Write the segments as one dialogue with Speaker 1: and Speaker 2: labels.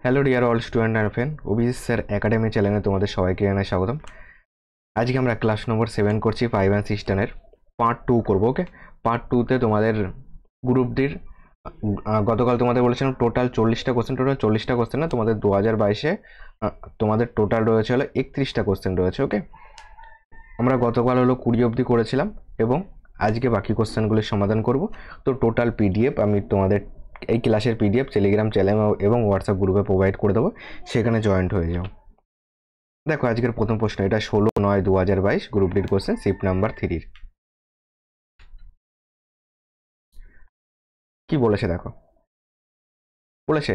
Speaker 1: Hello dear all student and friend, OBS sir academy চ্যানেলে তোমাদের সবাইকে জানাই স্বাগতম। আজকে আমরা ক্লাস নম্বর 7 করছি 5 অ্যান্ড 6 টেনের পার্ট 2 করবো। ওকে, পার্ট 2তে তোমাদের গ্রুপ ডির গতকাল তোমাদের বলেছিলাম টোটাল 40টা কোশ্চেন, টোটাল 40টা কোশ্চেন না, তোমাদের 2022-এ তোমাদের টোটাল রয়েছে হলো 31টা কোশ্চেন রয়েছে। ওকে, আমরা গতকাল হলো 20 অবধি করেছিলাম এবং আজকে বাকি কোশ্চেনগুলির সমাধান করব। তো টোটাল পিডিএফ আমি তোমাদের এই ক্লাসের পিডিএফ টেলিগ্রাম চ্যানেল এবং হোয়াটসঅ্যাপ গ্রুপে প্রোভাইড করে দেবো, সেখানে জয়েন্ট হয়ে যাও। দেখো আজকের প্রথম প্রশ্ন, এটা 16/9/2022 গ্রুপ ডির কোশ্চেন, শিফট নাম্বার 3-র। কি বলেছে দেখো, বলেছে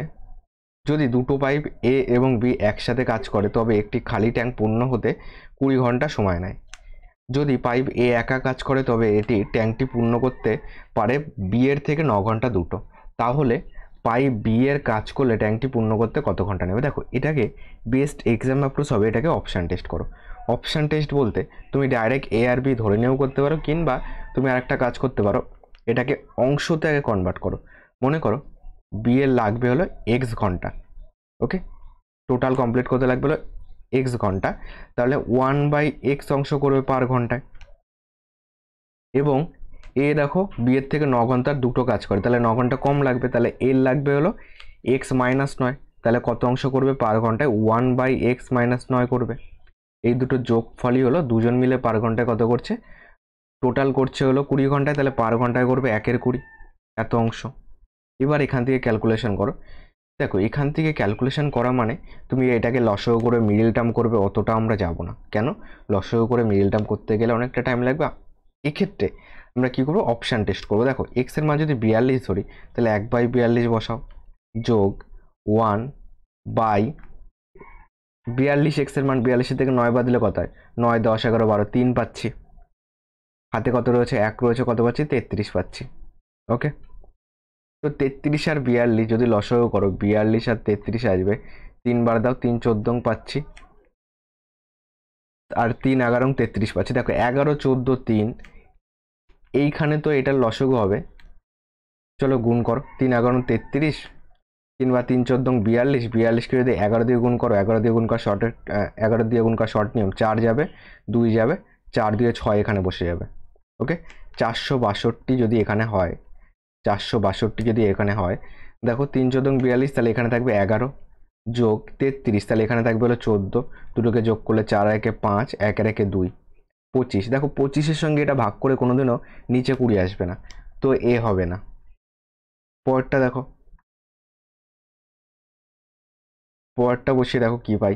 Speaker 1: যদি দুটো পাইপ এ এবং বি একসাথে কাজ করে তবে একটি খালি ট্যাঙ্ক পূর্ণ হতে 20 ঘন্টা সময় নেয়। যদি পাইপ এ একা কাজ করে তবে এটি ট্যাঙ্কটি পূর্ণ করতে পারে বি এর থেকে 9 ঘন্টা দুটো। তাহলে পাইপ বি এর কাজ করলে ট্যাঙ্কটি পূর্ণ করতে কত ঘন্টা নেবে? দেখো এটাকে বেস্ট এক্সাম অ্যাপ্রোচ হবে, এটাকে অপশান টেস্ট করো। অপশান টেস্ট বলতে তুমি ডাইরেক্ট এ আর বি ধরে নিয়েও করতে পারো, কিংবা তুমি আরেকটা কাজ করতে পারো, এটাকে অংশতে আগে কনভার্ট করো। মনে করো বি এর লাগবে হলো এক্স ঘন্টা, ওকে, টোটাল কমপ্লিট করতে লাগবে হলো এক্স ঘন্টা, তাহলে 1/x অংশ করবে পার ঘন্টায়। এবং এ দেখো বি এর থেকে 9 ঘন্টার দুটো কাজ করে, তাহলে 9 ঘন্টা কম লাগবে, তাহলে এর লাগবে হলো x-9, তাহলে কত অংশ করবে পার ঘন্টায়? 1/x-9 করবে। এই দুটো যোগ ফলই হলো দুজন মিলে পার ঘন্টায় কত করছে, টোটাল করছে হলো 20 ঘন্টায়, তাহলে পার ঘন্টায় করবে 1/20 এত অংশ। এবার এখান থেকে ক্যালকুলেশন করো। দেখো এখান থেকে ক্যালকুলেশন করা মানে তুমি এটাকে লসাগু করে মিডল টার্ম করবে, অতটা আমরা যাব না। কেন? লসাগু করে মিডল টার্ম করতে গেলে অনেকটা টাইম লাগবে। এক্ষেত্রে আমরা কি করবো, অপশান টেস্ট করবো। দেখো এক্স এর মান যদি 42 ধরি, তাহলে 1/42 বসাও, যোগ 1/42, এক্স এর মান 42 থেকে 9 বাদ দিলে কত হয়? 9, 10, 11, 12, 3 পাচ্ছি। হাতে কত রয়েছে? 1 রয়েছে, কত পাচ্ছি? 33 পাচ্ছি। ওকে, তো 33 আর 42 যদি লসাগু করো, 42 আর 33 আসবে, 3 বার দাও, 3 14 পাচ্ছি, আর 3 11 33 পাচ্ছি। দেখো 11 14 3, এইখানে তো এটার লসাগু হবে, চলো গুণ করো। 3 11 33, 3 বা 3 14 42, 42কে যদি 11 দিয়ে গুণ করো, 11 দিয়ে গুণ করা শর্টের 11 দিয়ে গুণ করা শর্ট নিয়ম, 4 যাবে, 2 যাবে, 4 দিয়ে 6 এখানে বসে যাবে। ওকে, 462 যদি এখানে হয়, 462 যদি এখানে হয়, দেখো 3 14 42, তাহলে এখানে থাকবে 11 যোগ 33, তাহলে এখানে থাকবে হলো 14, দুটোকে যোগ করলে 4 1 5, 1 1 2, 25। দেখো 25-এর সঙ্গে এটা ভাগ করে কোনোদিনও নিচে 20 আসবে না, তো এ হবে না। পরেরটা দেখো, পরেরটা বসিয়ে দেখো কি পাই।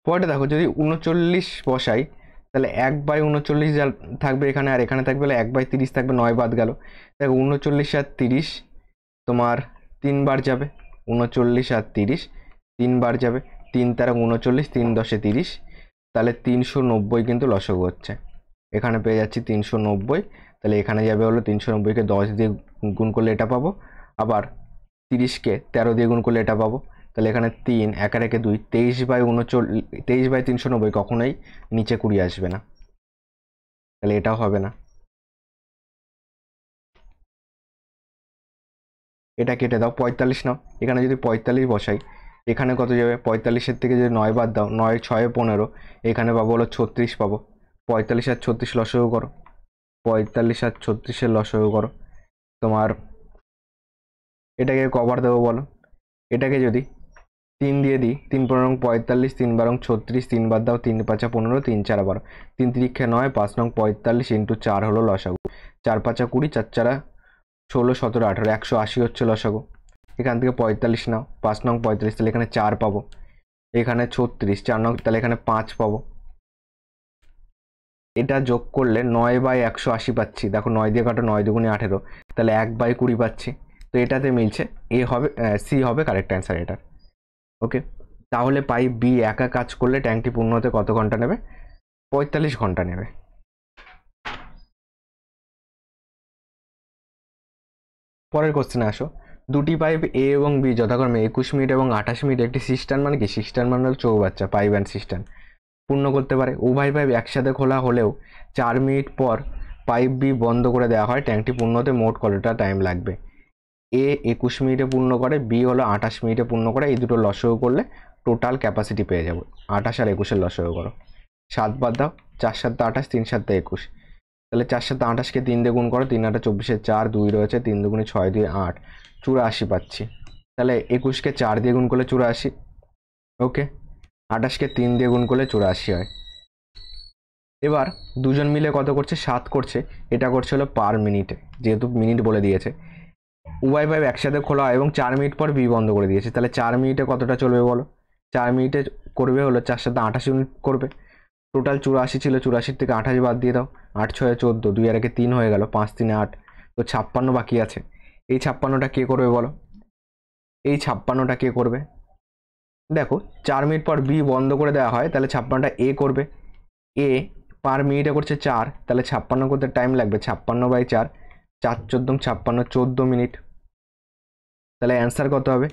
Speaker 1: পরেরটা দেখো, যদি 39 বসাই, তাহলে 1/39 যা থাকবে এখানে, আর এখানে থাকবে 1/30 থাকবে, 9 বাদ গেল। দেখো 39 আর 30 তোমার 3 বার যাবে, 39 আর 30 3 বার যাবে, 3 তেরো 39, 3 10 30, তাহলে 390 কিন্তু লসাগু হচ্ছে। এখানে পেয়ে যাচ্ছি 390, তাহলে এখানে যাবে হলো 390-কে 10 দিয়ে গুণ করলে এটা পাবো, আবার 30-কে 13 দিয়ে গুণ করলে এটা পাবো, তাহলে এখানে 3 1 1 2, 23/39, 23/390 কখনোই নিচে 20 আসবে না, তাহলে এটাও হবে না। এটা কেটে দাও, 45 নাও। এখানে যদি 45 বসাই, এখানে কত যাবে? 45-এর থেকে যদি 9 বাদ দাও, 9 6 15, এখানে পাবো হলো 36 পাবো। 45 আর 36 লসাগু করো, 45 আর 36-এর লসাগু করো। তোমার এটাকে কভার দেবো বলো, এটাকে যদি 3 দিয়ে দিই, 3 15 45, 3 12 36, 3 বাদ দাও, 3 5 15, 3 4 12, 3 3 9, 5 9 45 ইন্টু 4 হলো লসাগু, 4 5 20, 4 4 16 17 18, 180 হচ্ছে লসাগু। এখান থেকে 45 নাও, 5 নং 45, তাহলে এখানে 4 পাবো, এখানে 36, 4 নং, তাহলে এখানে 5 পাবো। এটা যোগ করলে 9/180 পাচ্ছি। দেখো 9 দিয়ে কাটো, 9 দুগুণে 18, তাহলে 1/20 পাচ্ছি। তো এটাতে মিলছে, এ হবে, সি হবে কারেক্ট অ্যান্সার এটার। ওকে, তাহলে পাইপ বি একা কাজ করলে ট্যাঙ্কটি পূর্ণ হতে কত ঘন্টা নেবে? 45 ঘন্টা নেবে। পরের কোশ্চেনে আসো, দুটি পাইপ এ এবং বি যথাক্রমে 21 মিনিট এবং 28 মিনিট একটি সিস্টার্ন, মানে কি সিস্টার্ন মানে চৌবাচ্চা, পাইপ অ্যান্ড সিস্টার্ন পূর্ণ করতে পারে। উভয় পাইপ একসাথে খোলা হলেও 4 মিনিট পর পাইপ বি বন্ধ করে দেওয়া হয়, ট্যাঙ্কটি পূর্ণ হতে মোট কতটা টাইম লাগবে? এ 21 মিনিটে পূর্ণ করে, বি হলো 28 মিনিটে পূর্ণ করে। এই দুটো লসগু করলে টোটাল ক্যাপাসিটি পেয়ে যাবো। 28 আর 21-এর লসগু করো, 7 বাদ দাও, 4 7 28, 3 7 21। তাহলে 4 7 28-কে 3 দিয়ে গুণ করো, 3 8 24, 4 2 রয়েছে, 3 2 6 2 8, 84 পাচ্ছি। তাহলে 21-কে 4 দিয়ে গুণ করলে 84, ওকে। 28-কে 3 দিয়ে গুণ করলে 84 হয়। এবার দুজন মিলে কত করছে? 7 করছে। এটা করছে হলো পার মিনিটে, যেহেতু মিনিট বলে দিয়েছে। উভয় পাইপ একসাথে খোলা হয় এবং 4 মিনিট পর বি বন্ধ করে দিয়েছে। তাহলে 4 মিনিটে কতটা চলবে বলো? 4 মিনিটে করবে হলো 4 7 28 ইউনিট করবে। টোটাল 84 ছিল, 84 থেকে 28 বাদ দিয়ে দাও, 8 6 14, 2 আর 1 3 হয়ে গেল, 5 3 8, তো 56 বাকি আছে। এই 56টা কে করবে বলো? এই 56টা কে করবে? দেখো 4 মিনিট পর বি বন্ধ করে দেওয়া হয়, তাহলে 56টা এ করবে। এ পার মিনিটে করছে 4, তাহলে 56 করতে টাইম লাগবে 56/4, 4 14 56, 14 মিনিট। তাহলে অ্যান্সার কত হবে?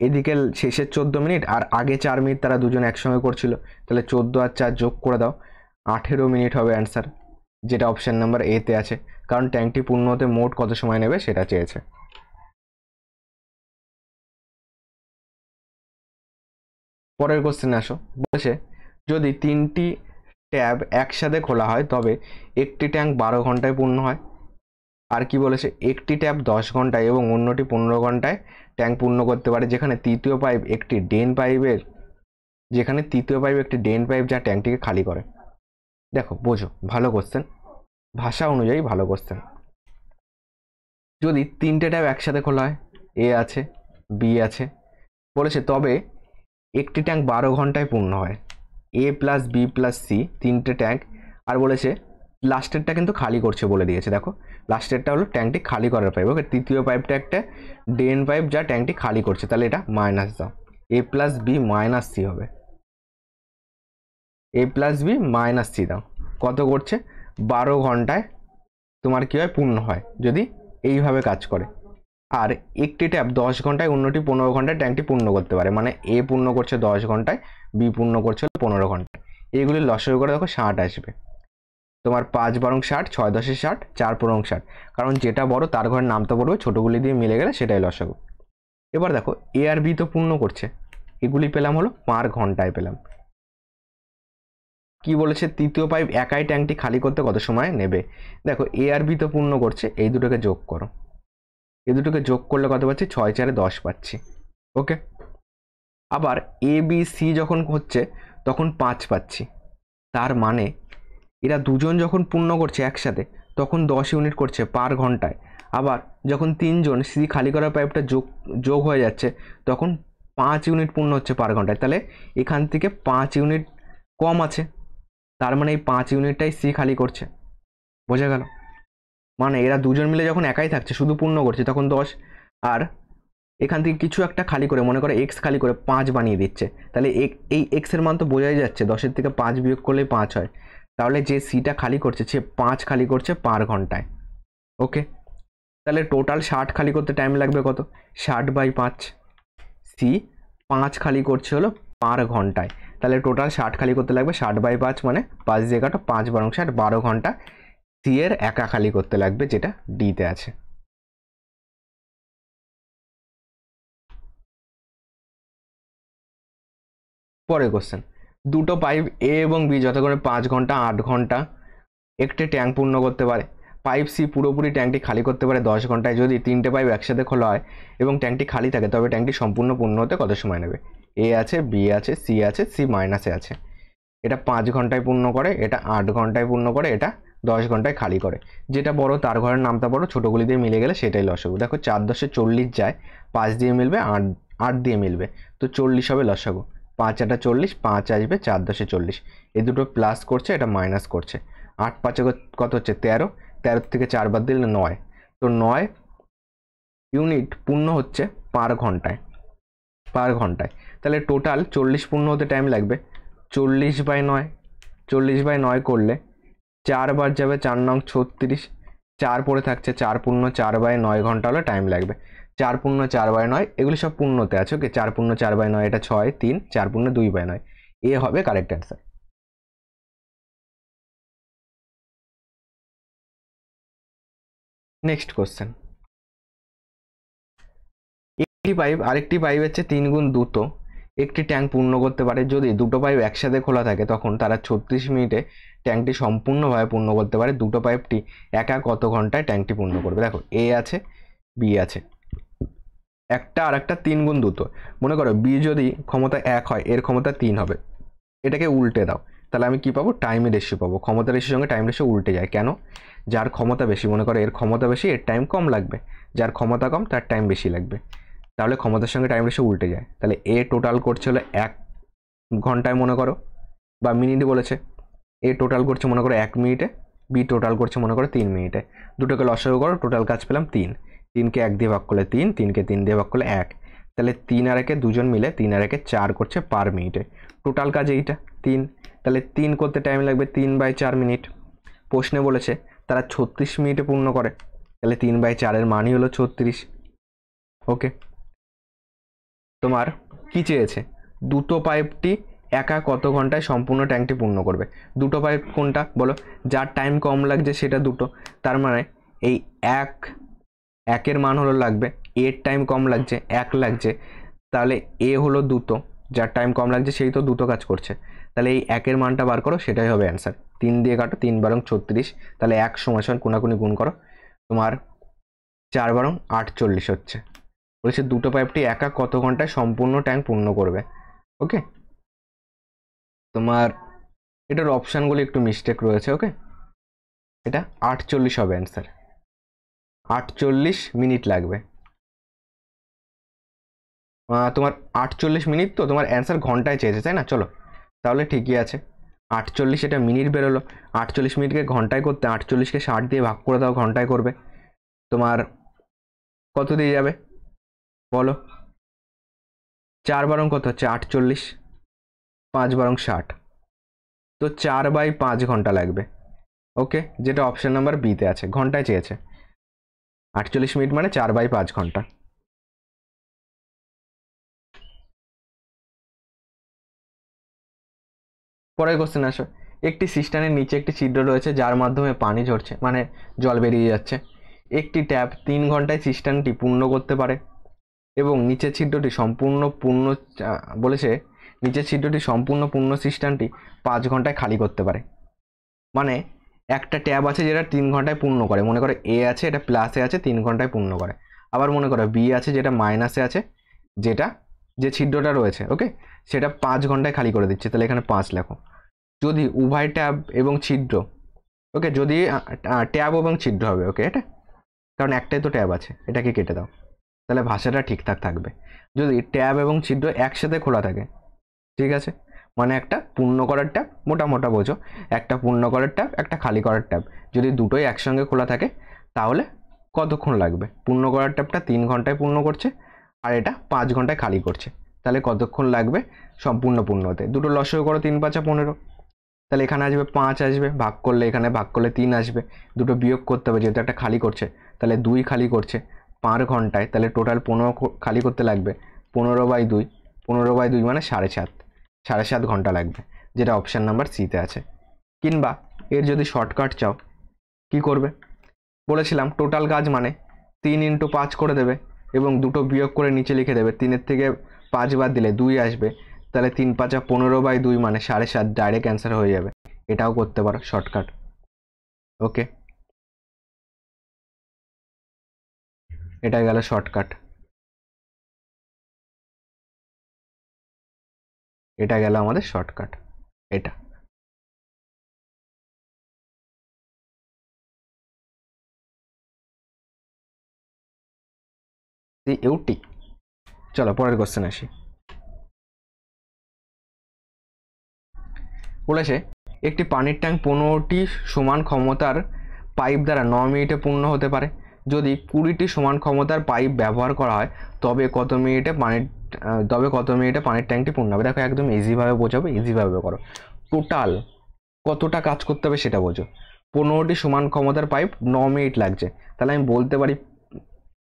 Speaker 1: এদিকে শেষের 14 মিনিট আর আগে 4 মিনিট তারা দুজন একসঙ্গে করছিল, তাহলে 14 আর 4 যোগ করে দাও, 18 মিনিট হবে অ্যান্সার, যেটা অপশন নাম্বার এ তে আছে। কারণ ট্যাঙ্কটি পূর্ণ হতে মোট কত সময় নেবে সেটা চেয়েছে। পরের কোশ্চেনে আসো। বলেছে যদি 3টি ট্যাব একসাথে খোলা হয় তবে একটি ট্যাঙ্ক 12 ঘন্টায় পূর্ণ হয়। আর কি বলেছে? একটি ট্যাব 10 ঘন্টায় এবং অন্যটি 15 ঘন্টায় ট্যাঙ্ক পূর্ণ করতে পারে, যেখানে তৃতীয় পাইপ একটি ড্রেন পাইপ যা ট্যাঙ্কটিকে খালি করে। দেখো বোঝো, ভালো কোশ্চেন, ভাষা অনুযায়ী ভালো কোশ্চেন। যদি 3টে ট্যাব একসাথে খোলা হয়, এ আছে বি আছে, বলেছে তবে একটি ট্যাঙ্ক 12 ঘন্টায় পূর্ণ হয়। এ প্লাস বি প্লাস সি 3টে ট্যাঙ্ক, আর বলেছে লাস্টেরটা কিন্তু খালি করছে বলে দিয়েছে। দেখো লাস্টেরটা হলো ট্যাঙ্কটি খালি করার পাইপ, ওকে। তৃতীয় পাইপটা একটা ড্রেন পাইপ যা ট্যাঙ্কটি খালি করছে, তাহলে এটা মাইনাস দাও, এ প্লাস বি মাইনাস সি হবে। এ প্লাস বি মাইনাস সি দাও, কত করছে? 12 ঘন্টায় তোমার কী হয়? পূর্ণ হয়, যদি এইভাবে কাজ করে। আর একটি ট্যাব 10 ঘন্টায়, অন্যটি 15 ঘন্টায় ট্যাঙ্কটি পূর্ণ করতে পারে, মানে এ পূর্ণ করছে 10 ঘন্টায়, বি পূর্ণ করছে 15 ঘন্টায়। এইগুলির লসাগু করে দেখো 60 আসবে। তোমার 5 12 60, 6 10 60, 4 15 60, কারণ যেটা বড় তার ঘরের নামটা পড়বে, ছোটগুলি দিয়ে মিলে গেলে সেটাই লসাগু। এবার দেখো এ আর বি তো পূর্ণ করছে, এগুলি পেলাম হলো পার ঘন্টায় পেলাম। কি বলেছে? তৃতীয় পাইপ একাই ট্যাঙ্কটি খালি করতে কত সময় নেবে? দেখো এ আর বি তো পূর্ণ করছে, এই দুটোকে যোগ করো, এই দুটোকে যোগ করলে কত পাচ্ছি? 6 4 10 পাচ্ছি, ওকে। আবার এ বি সি যখন হচ্ছে তখন 5 পাচ্ছি, তার মানে এরা দুজন যখন পূর্ণ করছে একসাথে তখন 10 ইউনিট করছে পার ঘন্টায়। আবার যখন 3জন সি খালি করা পাইপটা যোগ হয়ে যাচ্ছে তখন 5 ইউনিট পূর্ণ হচ্ছে পার ঘন্টায়। তাহলে এখান থেকে 5 ইউনিট কম আছে, তার মানে এই 5 ইউনিটটাই সি খালি করছে। বোঝা গেল? মানে এরা দুজন মিলে যখন একাই থাকছে শুধু পূর্ণ করছে তখন 10, আর এখান থেকে কিছু একটা খালি করে, মনে করে এক্স খালি করে 5 বানিয়ে দিচ্ছে, তাহলে এই এক্সের মান তো বোঝাই যাচ্ছে, 10-এর থেকে 5 বিয়োগ করলেই 5 হয়। তাহলে যে সিটা খালি করছে সে 5 খালি করছে পার ঘন্টায়, ওকে। তাহলে টোটাল 60 খালি করতে টাইম লাগবে কত? 60/5। সি 5 খালি করছে হলো পার ঘন্টায়, তাহলে টোটাল 60 খালি করতে লাগবে 60/5, মানে 5 দিয়ে কাটো, 5 12 60, 12 ঘন্টা সি এর একা খালি করতে লাগবে, যেটা ডিতে আছে। পরের কোশ্চেন, দুটো পাইপ এ এবং বি যথাক্রমে 5 ঘন্টা 8 ঘন্টা একটি ট্যাঙ্ক পূর্ণ করতে পারে। পাইপ সি পুরোপুরি ট্যাঙ্কটি খালি করতে পারে 10 ঘন্টায়। যদি 3টে পাইপ একসাথে খোলা হয় এবং ট্যাঙ্কটি খালি থাকে তবে ট্যাঙ্কটি সম্পূর্ণ পূর্ণ হতে কত সময় নেবে? এ আছে, বি আছে, সি আছে, সি মাইনাসে আছে। এটা 5 ঘন্টায় পূর্ণ করে, এটা 8 ঘন্টায় পূর্ণ করে, এটা 10 ঘন্টায় খালি করে। যেটা বড় তার ঘরের নামটা বড়, ছোটোগুলি দিয়ে মিলে গেলে সেটাই লসাগু। দেখো 4 10 40 যায়, 5 দিয়ে মিলবে, 8 দিয়ে মিলবে, তো 40 হবে লসাগু। 5 8 40, 5 আসবে, 4 10 40, এই দুটো প্লাস করছে, এটা মাইনাস করছে। 8 5 কত হচ্ছে? 13, 13 থেকে 4 বাদ দিলে 9, তো 9 ইউনিট পূর্ণ হচ্ছে পার ঘন্টায়, পার ঘন্টায়। তাহলে টোটাল 40 পূর্ণ হতে টাইম লাগবে 40/9, 40/9 করলে 4 বার যাবে, 4 9 36, 4 পড়ে থাকছে, 4 পূর্ণ 4/9 ঘন্টা হলে টাইম লাগবে। 4 পূর্ণ 4/9 এগুলি সব পূর্ণতে আছে, ওকে। 4 পূর্ণ 4/9 এটা 6 3, 4 পূর্ণ 2/9, এ হবে কারেক্ট অ্যান্সার। নেক্সট কোশ্চেন, একটি পাইপ আরেকটি পাইপের চেয়ে 3 গুণ দ্রুত একটি ট্যাঙ্ক পূর্ণ করতে পারে। যদি দুটো পাইপ একসাথে খোলা থাকে তখন তারা 36 মিনিটে ট্যাঙ্কটি সম্পূর্ণভাবে পূর্ণ করতে পারে। দুটো পাইপটি একা কত ঘন্টায় ট্যাঙ্কটি পূর্ণ করবে? দেখো এ আছে, বি আছে, একটা আর একটা 3 গুণ দ্রুত। মনে করো বি যদি ক্ষমতা 1 হয়, এর ক্ষমতা 3 হবে, এটাকে উল্টে দাও, তাহলে আমি কি পাবো? টাইম রেশিও পাবো। ক্ষমতা রেশিওর সঙ্গে টাইম রেশিও উল্টে যায় কেন? যার ক্ষমতা বেশি, মনে করো এর ক্ষমতা বেশি, এর টাইম কম লাগবে, যার ক্ষমতা কম তার টাইম বেশি লাগবে, তাহলে ক্ষমতার সঙ্গে টাইম রেশিও উল্টে যায়। তাহলে এ টোটাল করছে হলো 1 ঘন্টায় মনে করো, বা মিনিট বলেছে, এ টোটাল করছে মনে করো 1 মিনিটে, বি টোটাল করছে মনে করো 3 মিনিটে। দুটোকে লসাগু করো, টোটাল কাজ পেলাম 3, 3কে 1 দিয়ে ভাগ করলে 3, 3কে 3 দিয়ে ভাগ করলে 1, তাহলে 3 আর 1 দুজন মিলে 3 আর 1 4 করছে পার মিনিটে। টোটাল কাজ এইটা 3, তাহলে 3 করতে টাইম লাগবে 3/4 মিনিট। প্রশ্নে বলেছে তারা 36 মিনিটে পূর্ণ করে, তাহলে 3/4 এর মানই হলো 36। ওকে, তোমার কি চেয়েছে? দুটো পাইপটি একা কত ঘন্টায় সম্পূর্ণ ট্যাঙ্কটি পূর্ণ করবে। দুটো পাইপ কোনটা বলো? যার টাইম কম লাগছে সেটা দুটো, তার মানে এই একের মান হলো লাগবে, এর টাইম কম লাগছে 1 লাগছে, তাহলে এ হলো দুটো, যার টাইম কম লাগছে সেই তো দুটো কাজ করছে, তাহলে এই 1-এর মানটা বার করো, সেটাই হবে অ্যান্সার। 3 দিয়ে কাটো, 3 বারং 36, তাহলে 1 সমান সমান কোনাকুনি গুণ করো, তোমার 4 বারং 48 হচ্ছে। বলছে দুটো পাইপটি একা কত ঘন্টায় সম্পূর্ণ ট্যাঙ্ক পূর্ণ করবে। ওকে, তোমার এটার অপশানগুলি একটু মিস্টেক রয়েছে। ওকে, এটা 48 হবে অ্যান্সার, 48 মিনিট লাগবে তোমার। 48 মিনিট তো তোমার অ্যান্সার ঘন্টায় চেয়েছে তাই না? চলো তাহলে ঠিকই আছে, 48 এটা মিনিট বেরোলো, 48 মিনিটকে ঘন্টায় করতে 48কে 60 দিয়ে ভাগ করে দাও, ঘন্টায় করবে। তোমার কত দিয়ে যাবে বলো? 4 বারং কত হচ্ছে? 48, 5 বারং 60, তো 4/5 ঘন্টা লাগবে। ওকে, যেটা অপশন নাম্বার বিতে আছে, ঘন্টায় চেয়েছে। 48 মিনিট মানে 4/5 ঘন্টা। পরের কোশ্চেন আসো, একটি সিস্টেমের নিচে একটি ছিদ্র রয়েছে যার মাধ্যমে পানি ঝরছে, মানে জল বেরিয়ে যাচ্ছে। একটি ট্যাপ 3 ঘন্টায় সিস্টেমটি পূর্ণ করতে পারে এবং নিচের ছিদ্রটি সম্পূর্ণ পূর্ণ বলেছে নিচের ছিদ্রটি সম্পূর্ণ পূর্ণ সিস্টেমটি 5 ঘন্টায় খালি করতে পারে। মানে একটা ট্যাব আছে যেটা 3 ঘন্টায় পূর্ণ করে, মনে করো এ আছে, এটা প্লাসে আছে, 3 ঘন্টায় পূর্ণ করে। আবার মনে করো বি আছে যেটা মাইনাসে আছে, যেটা যে ছিদ্রটা রয়েছে ওকে সেটা 5 ঘন্টায় খালি করে দিচ্ছে, তাহলে এখানে 5 লেখো। যদি উভয় ট্যাব এবং ছিদ্র, ওকে যদি ট্যাব এবং ছিদ্র হবে, ওকে এটা কারণ একটাই তো ট্যাব আছে, এটাকে কেটে দাও, তাহলে ভাষাটা ঠিকঠাক থাকবে। যদি ট্যাব এবং ছিদ্র একসাথে খোলা থাকে, ঠিক আছে, মানে একটা পূর্ণ করার ট্যাব, মোটা বোঝো, একটা পূর্ণ করার ট্যাব, একটা খালি করার ট্যাব, যদি দুটোই একসঙ্গে খোলা থাকে তাহলে কতক্ষণ লাগবে? পূর্ণ করার ট্যাবটা 3 ঘন্টায় পূর্ণ করছে আর এটা 5 ঘন্টায় খালি করছে, তাহলে কতক্ষণ লাগবে সম্পূর্ণ পূর্ণ হতে? দুটো লসাগু করো, 3×5 = 15, তাহলে এখানে আসবে 5 আসবে, ভাগ করলে এখানে ভাগ করলে 3 আসবে, দুটো বিয়োগ করতে হবে যেহেতু একটা খালি করছে, তাহলে 2 খালি করছে 5 ঘন্টায়, তাহলে টোটাল 15 খালি করতে লাগবে। 15/2, 15/2 মানে 7.5 ঘন্টা লাগবে, যেটা অপশান নাম্বার সিতে আছে। কিংবা এর যদি শর্টকাট চাও কি করবে? বলেছিলাম টোটাল কাজ মানে 3×5 করে দেবে এবং দুটো বিয়োগ করে নিচে লিখে দেবে, 3-এর থেকে 5 বাদ দিলে 2 আসবে, তাহলে 3×5 = 15/2 মানে 7.5, ডাইরেক্ট অ্যান্সার হয়ে যাবে। এটাও করতে পারো শর্টকাট। ওকে, এটা গেল শর্টকাট, এটা গেল আমাদের শর্টকাট। এটা ইউটি। চলো পরের কোশ্চেন আসি। বলেছে একটি পানির ট্যাঙ্ক 15টি সমান ক্ষমতার পাইপ দ্বারা 9 মিনিটে পূর্ণ হতে পারে। যদি 20টি সমান ক্ষমতার পাইপ ব্যবহার করা হয় তবে কত মিনিটে পানির ট্যাঙ্কটি পূর্ণ হবে? দেখো একদম ইজিভাবে বোঝাবো, ইজিভাবে করো। টোটাল কতটা কাজ করতে হবে সেটা বোঝো। 15টি সমান ক্ষমতার পাইপ 9 মিনিট লাগছে, তাহলে আমি বলতে পারি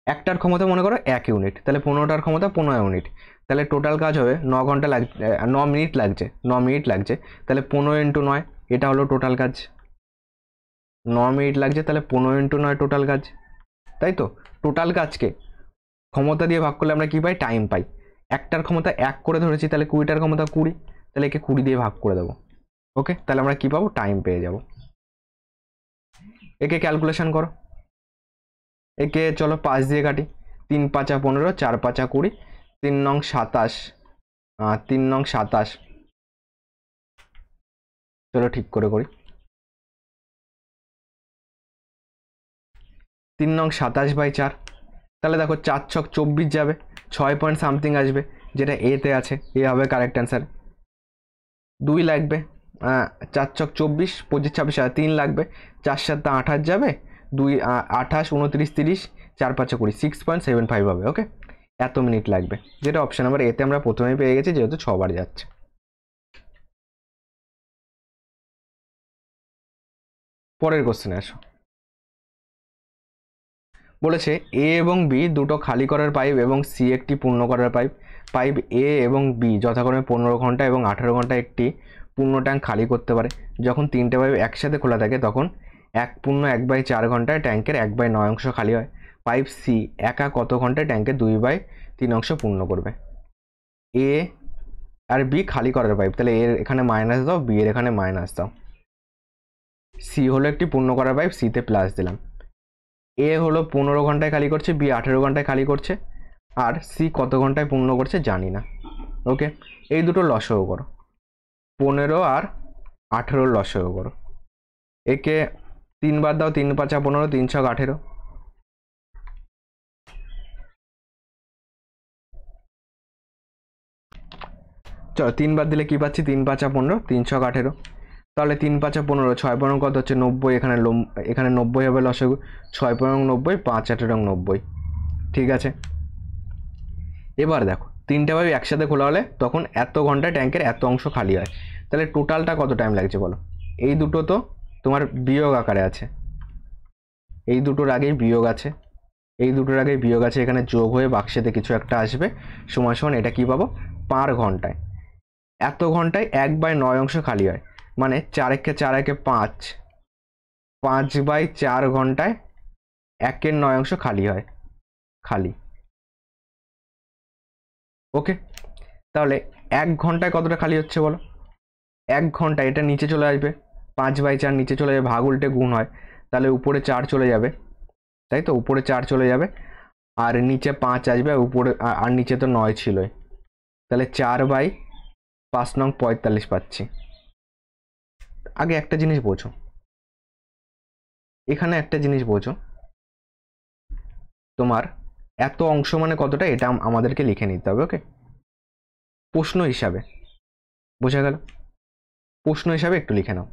Speaker 1: একটার ক্ষমতা মনে করো 1 ইউনিট, তাহলে 15টার ক্ষমতা 15 ইউনিট, তাহলে টোটাল কাজ হবে 9 মিনিট লাগছে, 9 মিনিট লাগছে, তাহলে 15 × 9, এটা হলো টোটাল কাজ। 9 মিনিট লাগছে, তাহলে 15 × 9 টোটাল কাজ। তাই তো? টোটাল কাজকে ক্ষমতা দিয়ে ভাগ করলে আমরা কি পাই? টাইম পাই। একটার ক্ষমতা 1 করে ধরেছি, তাহলে 20টার ক্ষমতা 20, তাহলে একে 20 দিয়ে ভাগ করে দেবো। ওকে, তাহলে আমরা কি পাবো? টাইম পেয়ে যাব। একে ক্যালকুলেশন করো। একে চলো 5 দিয়ে কাটি। 3 5 15, 4 5 20, 3 নং 27, 3 নং 27। চলো ঠিক করে করি। 3 নং 27/4, তাহলে দেখো 4 ছক 24 যাবে, 6 পয়েন্ট সামথিং আসবে, যেটা এতে আছে, এ হবে কারেক্ট অ্যান্সার। 2 লাগবে, 4 ছক 24, 25 26, 3 লাগবে, 4 7 28 যাবে, 2 28 29 30, 4 5 20, 6.75 হবে। ওকে, এত মিনিট লাগবে, যেটা অপশন নাম্বার এতে আমরা প্রথমেই পেয়ে গেছি, যেহেতু 6 বার যাচ্ছে। পরের কোশ্চেনে আসো। বলেছে এ এবং বি দুটো খালি করার পাইপ এবং সি একটি পূর্ণ করার পাইপ। পাইপ এ এবং বি যথাক্রমে 15 ঘন্টা এবং 18 ঘন্টা একটি পূর্ণ ট্যাঙ্ক খালি করতে পারে। যখন 3টে পাইপ একসাথে খোলা থাকে তখন 1/4 ঘন্টায় ট্যাঙ্কের 1/9 অংশ খালি হয়। পাইপ সি একা কত ঘন্টায় ট্যাঙ্কের 2/3 অংশ পূর্ণ করবে? এ আর বি খালি করার পাইপ, তাহলে এর এখানে মাইনাস দাও, বি এর এখানে মাইনাস দাও। সি হলো একটি পূর্ণ করার পাইপ, সিতে প্লাস দিলাম। এ হলো 15 ঘন্টায় খালি করছে, বি 18 ঘন্টায় খালি করছে, আর সি কত ঘন্টায় পূর্ণ করছে জানি না। ওকে, এই দুটো লসও করো, 15 আর 18 লসও করো। একে 3 বার দাও, 3 5 15, 3 6 18। চলো 3 বার দিলে কি পাচ্ছি? 3 5 15, 3 6 18। তাহলে 3 5 15, 6 15 কত হচ্ছে? 90। এখানে 90 হবে লসাগু। 6 15 90, 5 18 90। ঠিক আছে, এবার দেখো 3টে পাইপ একসাথে খোলা হলে তখন এত ঘন্টায় ট্যাঙ্কের এত অংশ খালি হয়। তাহলে টোটালটা কত টাইম লাগছে বলো? এই দুটো তো তোমার বিয়োগ আকারে আছে, এই দুটোর আগেই বিয়োগ আছে, এই দুটোর আগেই বিয়োগ আছে, এখানে যোগ হয়ে বাক্সেতে কিছু একটা আসবে, সমান সমান এটা কি পাবো? পার ঘন্টায় এত ঘন্টায় 1/9 অংশ খালি হয়, মানে 4 একে 4 একে 5, 5/4 ঘন্টায় 1/9 অংশ খালি হয়, খালি। ওকে, তাহলে 1 ঘন্টায় কতটা খালি হচ্ছে বলো? 1 ঘন্টায় এটা নিচে চলে আসবে, 5/4 নিচে চলে যাবে, ভাগ উল্টে গুণ হয়, তাহলে উপরে 4 চলে যাবে, তাই তো? উপরে 4 চলে যাবে, আর নিচে 5 আসবে, উপরে আর নিচে তো 9 ছিলই, তাহলে 4/5 নং 45 পাচ্ছি। আগে একটা জিনিস বোঝো, এখানে একটা জিনিস বোঝো, তোমার এত অংশ মানে কতটা, এটা আমাদেরকে লিখে নিতে হবে। ওকে, প্রশ্ন হিসাবে বোঝা গেল? প্রশ্ন হিসাবে একটু লিখে নাও।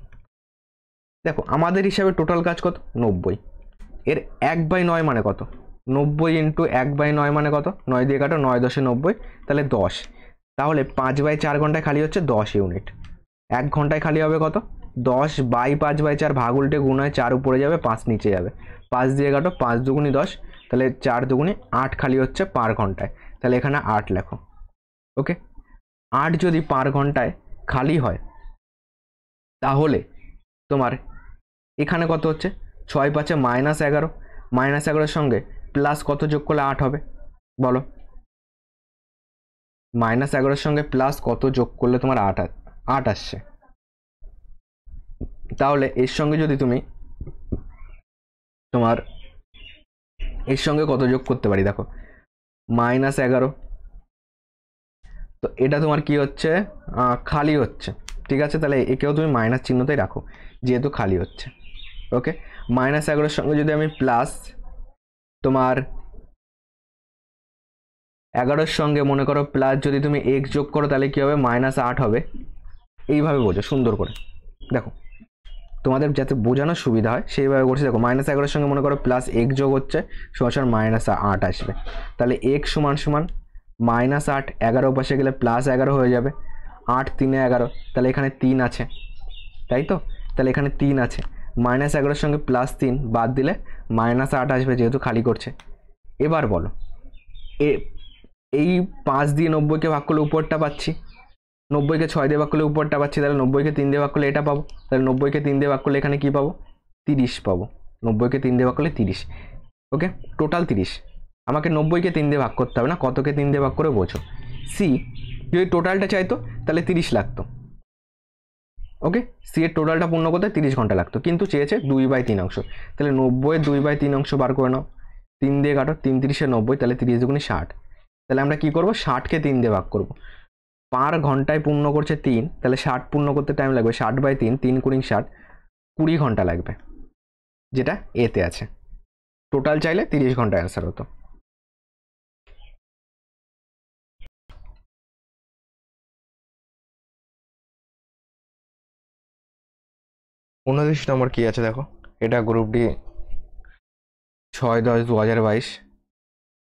Speaker 1: দেখো আমাদের হিসাবে টোটাল কাজ কত? 90। এর 1/9 মানে কত? 90 ইন্টু 1/9 মানে কত? 9 দিয়ে কাটো, 9 10 90, তাহলে 10। তাহলে 5/4 ঘন্টায় খালি হচ্ছে 10 ইউনিট। 1 ঘন্টায় খালি হবে কত? 10/5/4, ভাগ উল্টে গুণ হয়, 4 উপরে যাবে, 5 নিচে যাবে, 5 দিয়ে কাটো, 5 দুগুণি 10, তাহলে 4 দুগুণি 8 খালি হচ্ছে পার ঘন্টায়, তাহলে এখানে 8 লেখো। ওকে, 8 যদি পার ঘন্টায় খালি হয় তাহলে তোমার এখানে কত হচ্ছে? 6 5 -11, -11 সঙ্গে প্লাস কত যোগ করলে 8 হবে বলো? -11 সঙ্গে প্লাস কত যোগ করলে তোমার 8 আসছে? তাহলে এর সঙ্গে যদি তুমি তোমার এর সঙ্গে কত যোগ করতে পারি দেখো, -11, তো এটা তোমার কি হচ্ছে? খালি হচ্ছে। ঠিক আছে, তাহলে একেও তুমি মাইনাস চিহ্নতেই রাখো, যেহেতু খালি হচ্ছে। ওকে, -11 সঙ্গে যদি আমি প্লাস তোমার 11 সঙ্গে মনে করো প্লাস যদি তুমি x যোগ করো, তাহলে কি হবে? -8 হবে। এইভাবে বোঝো সুন্দর করে, দেখো তোমাদের যাতে বোঝানোর সুবিধা হয় সেইভাবে করছি। দেখো 11 সঙ্গে মনে করো প্লাস x যোগ হচ্ছে, সমান -8 আসবে, তাহলে x সমান সমান -8, 11 পাশে গেলে +11 হয়ে যাবে, 8 3 11, তাহলে এখানে 3 আছে, তাই তো? তাহলে এখানে 3 আছে, -11 সঙ্গে +3 বাদ দিলে -8 আসবে, যেহেতু খালি করছে। এবার বলো, এই 5 দিয়ে 90কে ভাগ করলে উপরটা পাচ্ছি, 90কে 6 দিয়ে ভাগ করলে উপরটা পাচ্ছি, তাহলে 90কে 3 দিয়ে ভাগ করলে এটা পাবো, তাহলে 90কে 3 দিয়ে ভাগ করলে এখানে কি পাবো? 30 পাবো। 90কে 3 দিয়ে ভাগ করলে 30। ওকে, টোটাল 30। আমাকে 90কে 3 দিয়ে ভাগ করতে হবে না, কতকে 3 দিয়ে ভাগ করে বোঝো। সি যদি টোটালটা চাইতো তাহলে 30 লাগতো। ওকে, সি এর টোটালটা পূর্ণ করতে 30 ঘন্টা লাগতো, কিন্তু চেয়েছে 2/3 অংশ। তাহলে 90 2/3 অংশ বার করে নাও, 3 দিয়ে কাটো, 3 3 90, তাহলে 30 দুগুণে 60। তাহলে আমরা কি করব, 60কে 3 দিয়ে ভাগ করব। পার ঘন্টায় পূর্ণ করছে 3, তাহলে 60 পূর্ণ করতে টাইম লাগবে 60/3, 3 × 60, 20 ঘন্টা লাগবে, যেটা এতে আছে। টোটাল চাইলে 30 ঘন্টা অ্যান্সার হতো। উনত্রিশ নম্বর কি আছে দেখো, এটা গ্রুপ ডি 6/10/2022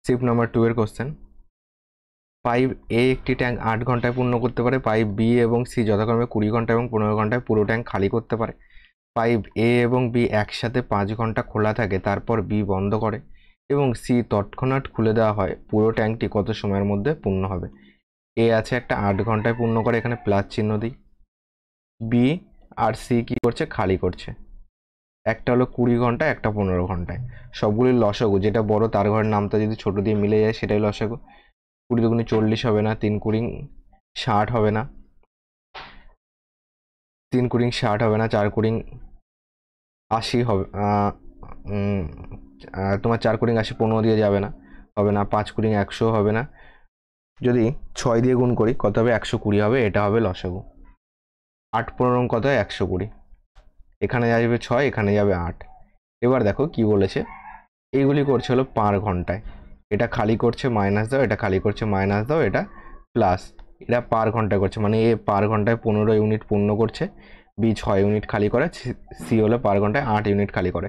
Speaker 1: শিফট নাম্বার 2 এর কোশ্চেন। পাইপ এ একটি ট্যাঙ্ক 8 ঘন্টায় পূর্ণ করতে পারে, পাইপ বি এবং সি যথাক্রমে 20 ঘন্টা এবং 15 ঘন্টায় পুরো ট্যাঙ্ক খালি করতে পারে। পাইপ এ এবং বি একসাথে 5 ঘন্টা খোলা থাকে, তারপর বি বন্ধ করে এবং সি তৎক্ষণাৎ খুলে দেওয়া হয়, পুরো ট্যাঙ্কটি কত সময়ের মধ্যে পূর্ণ হবে? এ আছে একটা 8 ঘন্টায় পূর্ণ করে, এখানে প্লাস চিহ্ন দিই। বি আর সি কি করছে, খালি করছে। একটা হলো 20 ঘন্টা, একটা 15 ঘন্টায়। সবগুলির লসাগু, যেটা বড় তার ঘরের নামটা যদি ছোট দিয়ে মিলে যায় সেটাই লসাগু। 20 দুগুণে 40 হবে না, 3 × 60 হবে না, 3 × 60 হবে না, 4 × 80 হবে, তোমার 4 × 80 15 দিয়ে যাবে না, হবে না। 5 × 100 হবে না। যদি 6 দিয়ে গুণ করি কত হবে, 120 হবে, এটা হবে লসাগু। 8 15 কত হয়, 120। এখানে যাবে 6, এখানে যাবে 8। এবার দেখো কি বলেছে, এইগুলি করছে হলো পার ঘন্টায়। এটা খালি করছে মাইনাস দাও, এটা খালি করছে মাইনাস দাও, এটা প্লাস। এটা পার ঘন্টায় করছে, মানে এ পার ঘন্টায় 15 ইউনিট পূর্ণ করছে, বি 6 ইউনিট খালি করে, সি হলো পার ঘন্টায় 8 ইউনিট খালি করে।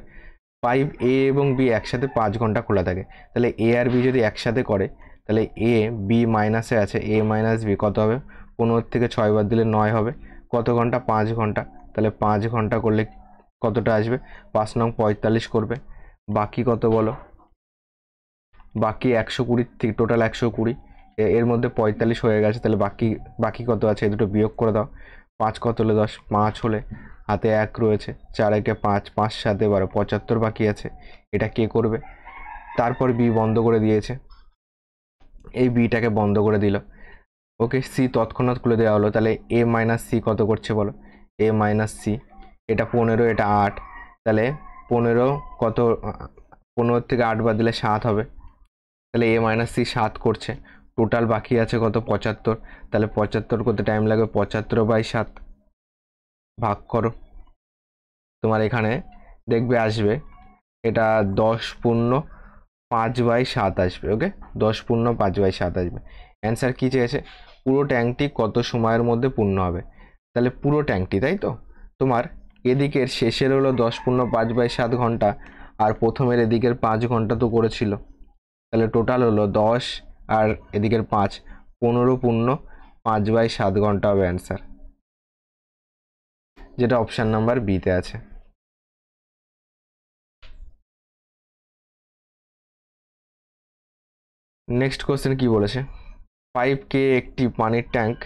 Speaker 1: পাইপ এ এবং বি একসাথে 5 ঘন্টা খোলা থাকে, তাহলে এ আর বি যদি একসাথে করে, তাহলে এ বি মাইনাসে আছে, এ মাইনাস বি কত হবে, 15 থেকে 6 বাদ দিলে 9 হবে। কত ঘন্টা, 5 ঘন্টা। তাহলে 5 ঘন্টা করলে কতটা আসবে, 5 নং 45 করবে। বাকি কত বলো, বাকি 120 থেকে টোটাল 120, এর মধ্যে 45 হয়ে গেছে, তাহলে বাকি কত আছে, এই দুটো বিয়োগ করে দাও। 5 কত হলে 10, 5 হলে হাতে 1 রয়েছে, 4 একে 5, 5 7 12, 75 বাকি আছে। এটা কে করবে? তারপর বি বন্ধ করে দিয়েছে, এই বিটাকে বন্ধ করে দিল। ওকে, সি তৎক্ষণাৎ খুলে দেওয়া হলো, তাহলে এ মাইনাস সি কত করছে বলো, এ মাইনাস সি, এটা 15, এটা 8, তাহলে 15 কত, 15 থেকে 8 বাদ দিলে 7 হবে, তাহলে এ মাইনাস সি 7 করছে। টোটাল বাকি আছে কত, 75, তাহলে 75 করতে টাইম লাগবে, 75/7 ভাগ করো। তোমার এখানে দেখবে আসবে এটা 10 পূর্ণ 5/7 আসবে। ওকে, 10 পূর্ণ 5/7 আসবে। অ্যান্সার কি চেয়েছে, পুরো ট্যাঙ্কটি কত সময়ের মধ্যে পূর্ণ হবে। তাহলে পুরো ট্যাঙ্কটি, তাই তো, তোমার এদিকের শেষের হলো 10 পূর্ণ 5/7 ঘন্টা, আর প্রথমের এদিকের 5 ঘন্টা তো করেছিল, তাহলে টোটাল হলো 10 আর এদিকের 5, 15 পূর্ণ 5/7 ঘন্টা হবে অ্যান্সার, যেটা অপশান নাম্বার বিতে আছে। নেক্সট কোশ্চেন কি বলেছে, পাইপকে একটি পানির ট্যাঙ্ক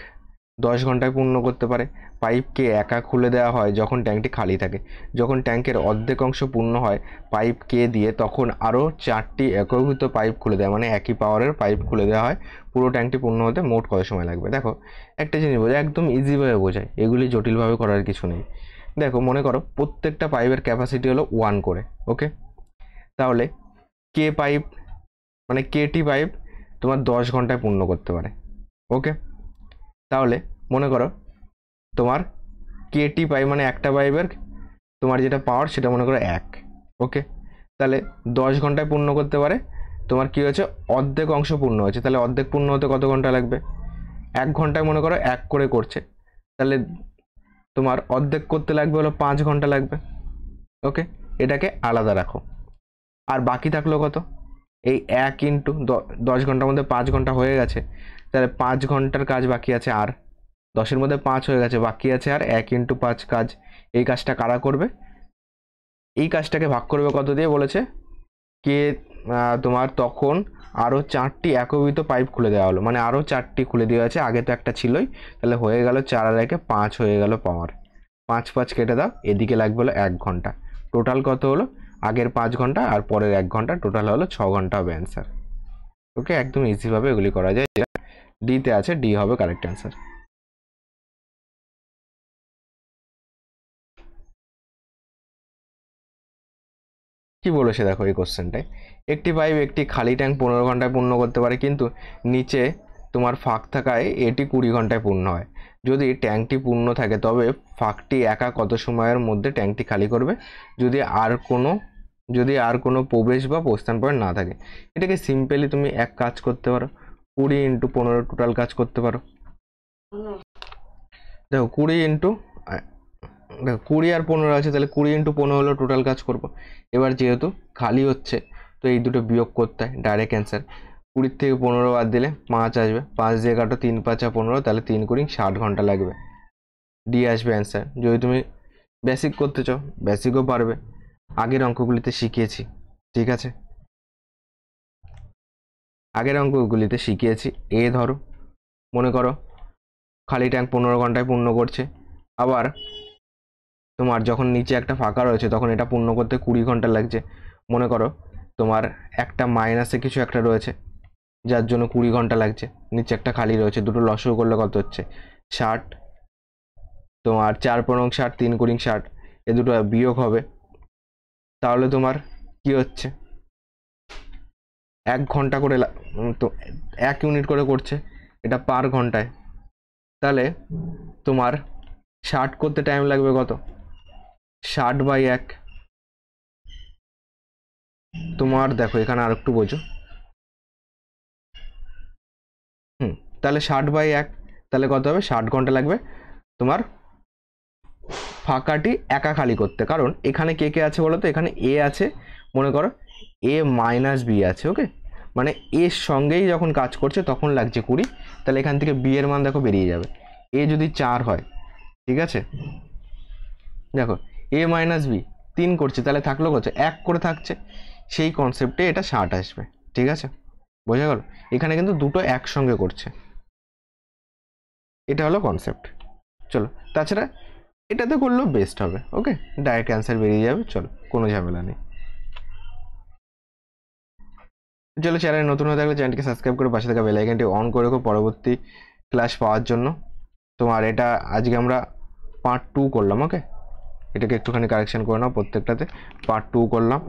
Speaker 1: 10 ঘন্টায় পূর্ণ করতে পারে। পাইপকে একা খুলে দেওয়া হয় যখন ট্যাঙ্কটি খালি থাকে। যখন ট্যাঙ্কের অর্ধেক অংশ পূর্ণ হয় পাইপ কে দিয়ে, তখন আরও 4টি একীভূত পাইপ খুলে দেয়, মানে একই পাওয়ারের পাইপ খুলে দেওয়া হয়। পুরো ট্যাঙ্কটি পূর্ণ হতে মোট কত সময় লাগবে? দেখো একটা জিনিস বোঝায়, একদম ইজিভাবে বোঝায়, এগুলি জটিলভাবে করার কিছু নেই। দেখো মনে করো প্রত্যেকটা পাইপের ক্যাপাসিটি হলো 1 করে। ওকে, তাহলে কে পাইপ মানে কেটি পাইপ তোমার 10 ঘন্টায় পূর্ণ করতে পারে। ওকে, তাহলে মনে করো তোমার কেটি পাইপ মানে একটা পাইপের তোমার যেটা পাওয়ার সেটা মনে করো 1। ওকে, তাহলে 10 ঘন্টায় পূর্ণ করতে পারে, তোমার কি হয়েছে, অর্ধেক অংশ পূর্ণ হয়েছে, তাহলে অর্ধেক পূর্ণ হতে কত ঘন্টা লাগবে? 1 ঘন্টায় মনে করো 1 করে করছে, তাহলে তোমার অর্ধেক করতে লাগবে হলো 5 ঘন্টা লাগবে। ওকে, এটাকে আলাদা রাখো। আর বাকি থাকলো কত, এই 1 ইন্টু 10 ঘন্টার মধ্যে 5 ঘন্টা হয়ে গেছে, তাহলে 5 ঘন্টার কাজ বাকি আছে, আর 10-এর মধ্যে 5 হয়ে গেছে, বাকি আছে আর 1 × 5 কাজ। এই কাজটা কারা করবে? এই কাজটাকে ভাগ করবে কত দিয়ে বলেছে, কে তোমার তখন আরও 4টি একীভূত পাইপ খুলে দেওয়া হলো, মানে আরও 4টি খুলে দেওয়া আছে, আগে তো একটা ছিলই, তাহলে হয়ে গেল 4 আর 1 5 হয়ে গেল পাওয়ার। 5 5 কেটে দাও, এদিকে লাগবে হলো 1 ঘন্টা। টোটাল কত হলো, আগের 5 ঘন্টা আর পরের 1 ঘন্টা, টোটাল হলো 6 ঘন্টা হবে অ্যান্সার। ওকে, একদম ইজিভাবে এগুলি করা যায়। ডিতে আছে, ডি হবে কারেক্ট অ্যান্সার। কি বলেছে দেখো এই কোশ্চেনটায়, একটি পাইপ একটি খালি ট্যাঙ্ক 15 ঘন্টায় পূর্ণ করতে পারে, কিন্তু নিচে তোমার ফাঁক থাকায় এটি 20 ঘন্টায় পূর্ণ হয়। যদি ট্যাঙ্কটি পূর্ণ থাকে তবে ফাঁকটি একা কত সময়ের মধ্যে ট্যাঙ্কটি খালি করবে যদি আর কোনো প্রবেশ বা প্রস্থান পয়েন্ট না থাকে? এটাকে সিম্পলি তুমি এক কাজ করতে পারো, 20 × 15 টোটাল কাজ করতে পারো। দেখো 20 আর 15 আছে, তাহলে 20 × 15 হলো টোটাল কাজ করব। এবার যেহেতু খালি হচ্ছে তো এই দুটো বিয়োগ করতে হয়, ডাইরেক্ট অ্যান্সার। 20 থেকে 15 বাদ দিলে 5 আসবে, 5 দিয়ে কাটো, 3 × 5 = 15, তাহলে 3 × 60 ঘন্টা লাগবে। ডি আসবে অ্যান্সার। যদি তুমি বেসিক করতে চাও বেসিকও পারবে, আগের অঙ্কগুলিতে শিখিয়েছি, ঠিক আছে? আগের অঙ্কগুলিতে শিখিয়েছি। এ ধরো, মনে করো খালি ট্যাঙ্ক 15 ঘন্টায় পূর্ণ করছে, আবার তোমার যখন নিচে একটা ফাঁকা রয়েছে তখন এটা পূর্ণ করতে 20 ঘন্টা লাগছে। মনে করো তোমার একটা মাইনাসে কিছু একটা রয়েছে যার জন্য 20 ঘন্টা লাগছে, নিচে একটা খালি রয়েছে, দুটো লসও করলে কত হচ্ছে 60, তোমার 4 × 15 = 60, 3 × 60, এ দুটো বিয়োগ হবে, তাহলে তোমার কি হচ্ছে 1 ঘন্টা করে তো 1 ইউনিট করে করছে এটা পার ঘন্টায়, তাহলে তোমার 60 করতে টাইম লাগবে কত, 60/1। তোমার দেখো এখানে আর একটু বোঝো, তাহলে 60/1, তাহলে কত হবে 60 ঘন্টা লাগবে তোমার ফাঁকাটি একা খালি করতে। কারণ এখানে কে কে আছে বলো তো, এখানে এ আছে, মনে করো a - b আছে, ওকে, মানে এর সঙ্গেই যখন কাজ করছে তখন লাগছে 20, তাহলে এখান থেকে b এর মান দেখো বেরিয়ে যাবে। a যদি 4 হয়, ঠিক আছে, দেখো a - b 3 করছে, তাহলে থাকলো কত 1 করে থাকছে, সেই কনসেপ্টে এটা 60 আসবে, ঠিক আছে? বোঝা গেল? এখানে কিন্তু দুটো একসঙ্গে করছে, এটা হলো কনসেপ্ট। চলো, তাছাড়া এটাতে করলেও বেস্ট হবে, ওকে, ডাইরেক্ট অ্যান্সার বেরিয়ে যাবে, চলো কোনো ঝামেলা নেই। চলো, চ্যানেল নতুন হয়ে থাকলে চ্যানেলকে সাবস্ক্রাইব করে পাশে থাকা বেল আইকনটি অন করে রাখো পরবর্তী ক্লাস পাওয়ার জন্য। তোমার এটা আজকে আমরা পার্ট 2 করলাম, ওকে, এটাকে একটুখানি কারেকশন করে নাও, প্রত্যেকটাতে পার্ট 2 করলাম।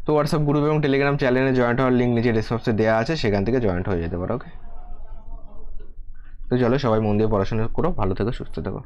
Speaker 1: তো হোয়াটসঅ্যাপ গ্রুপ এবং টেলিগ্রাম চ্যানেলে জয়েন্ট হওয়ার লিঙ্ক নিচে ডিসক্রিপশনে দেওয়া আছে, সেখান থেকে জয়েন্ট হয়ে যেতে পারো, ওকে। তো চলো সবাই মন দিয়ে পড়াশোনা করো, ভালো থেকো, সুস্থ থেকো।